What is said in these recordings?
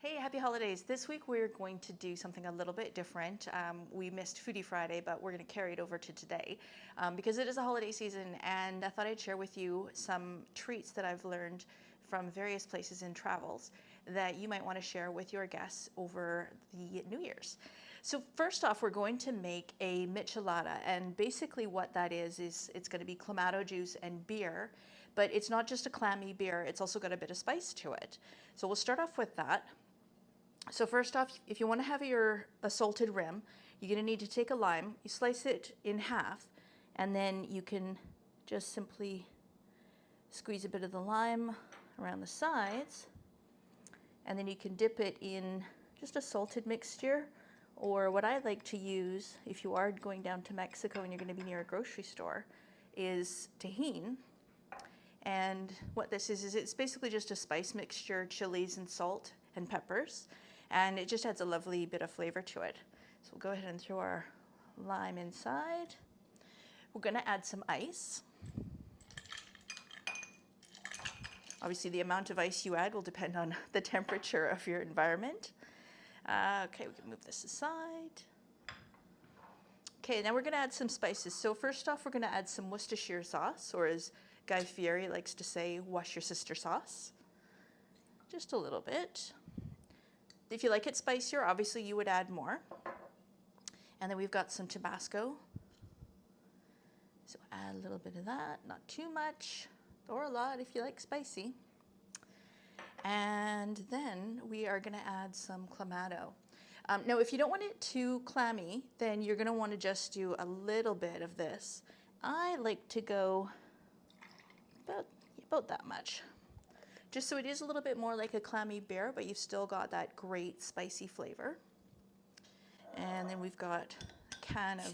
Hey, happy holidays. This week we're going to do something a little bit different. We missed Foodie Friday, but we're going to carry it over to today because it is a holiday season, and I thought I'd share with you some treats that I've learned from various places in travels that you might want to share with your guests over the New Year's. So first off, we're going to make a chelada, and basically what that is it's going to be clamato juice and beer, but it's not just a clammy beer, it's also got a bit of spice to it. So we'll start off with that. So first off, if you want to have a salted rim, you're going to need to take a lime, you slice it in half, and then you can just simply squeeze a bit of the lime around the sides, and then you can dip it in just a salted mixture, or what I like to use if you are going down to Mexico and you're going to be near a grocery store is Tajín. And what this is it's basically just a spice mixture, chilies and salt and peppers, and it just adds a lovely bit of flavor to it. So we'll go ahead and throw our lime inside. We're going to add some ice. Obviously the amount of ice you add will depend on the temperature of your environment. Okay, we can move this aside. Okay, now we're going to add some spices. So first off, we're going to add some Worcestershire sauce, or as Guy Fieri likes to say, wash your sister sauce. Just a little bit. If you like it spicier, obviously you would add more. And then we've got some Tabasco. So add a little bit of that, not too much, or a lot if you like spicy. And then we are going to add some clamato. Now, if you don't want it too clammy, then you're going to want to just do a little bit of this. I like to go about that much, just so it is a little bit more like a clammy beer, but you've still got that great spicy flavor. And then we've got a can of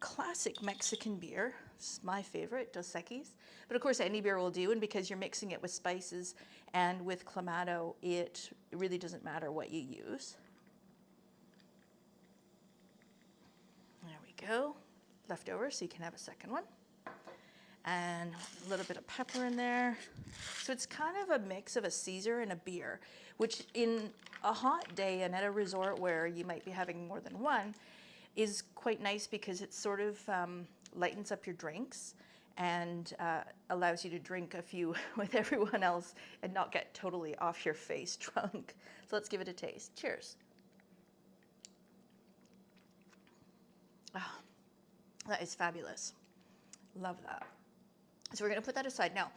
classic Mexican beer. This is my favorite, Dos Equis. But of course, any beer will do, and because you're mixing it with spices and with clamato, it really doesn't matter what you use. There we go. Leftover, so you can have a second one. And a little bit of pepper in there. So it's kind of a mix of a Caesar and a beer, which in a hot day and at a resort where you might be having more than one is quite nice, because it sort of lightens up your drinks and allows you to drink a few with everyone else and not get totally off your face drunk. So let's give it a taste. Cheers. Oh, that is fabulous. Love that. So we're going to put that aside. Now,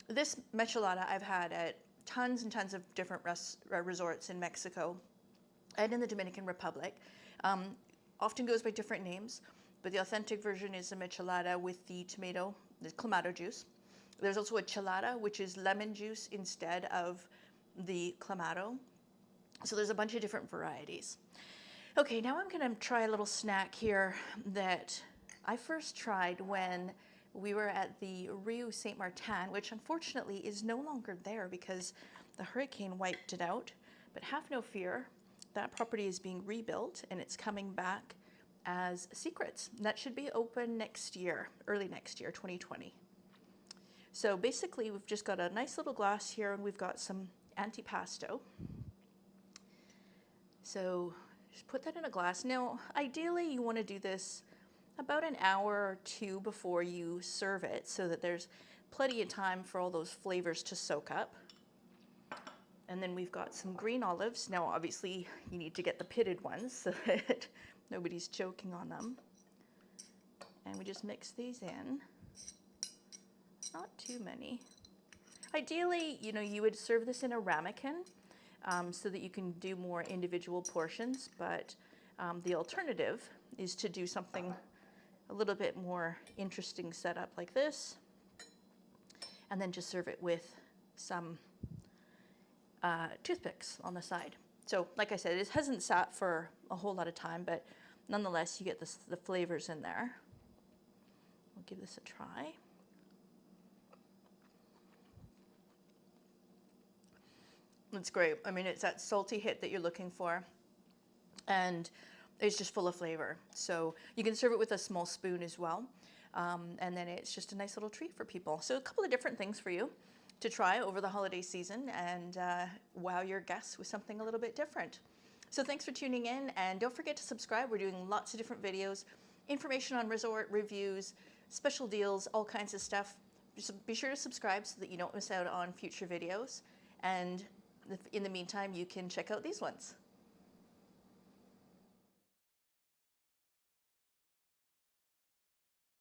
this chelada I've had at tons and tons of different resorts in Mexico and in the Dominican Republic. Often goes by different names, but the authentic version is a chelada with the clamato juice. There's also a chelada, which is lemon juice instead of the clamato. So there's a bunch of different varieties. Okay, now I'm going to try a little snack here that I first tried when we were at the Rio St. Martin, which unfortunately is no longer there because the hurricane wiped it out. But have no fear, that property is being rebuilt and it's coming back as Secrets. That should be open next year, early next year, 2020. So basically we've just got a nice little glass here, and we've got some antipasto. So just put that in a glass. Now, ideally you want to do this about an hour or two before you serve it, so that there's plenty of time for all those flavors to soak up. And then we've got some green olives. Now, obviously, you need to get the pitted ones so that nobody's choking on them. And we just mix these in. Not too many. Ideally, you would serve this in a ramekin so that you can do more individual portions, but the alternative is to do something a little bit more interesting setup like this, and then just serve it with some toothpicks on the side. So like I said, it hasn't sat for a whole lot of time, but nonetheless you get the flavors in there. We'll give this a try. It's great. I mean, it's that salty hit that you're looking for, and it's just full of flavor. So you can serve it with a small spoon as well. And then it's just a nice little treat for people. So a couple of different things for you. to try over the holiday season and wow your guests with something a little bit different. So thanks for tuning in, and don't forget to subscribe. We're doing lots of different videos, information on resort, reviews, special deals, all kinds of stuff. Just be sure to subscribe so that you don't miss out on future videos. And in the meantime, you can check out these ones.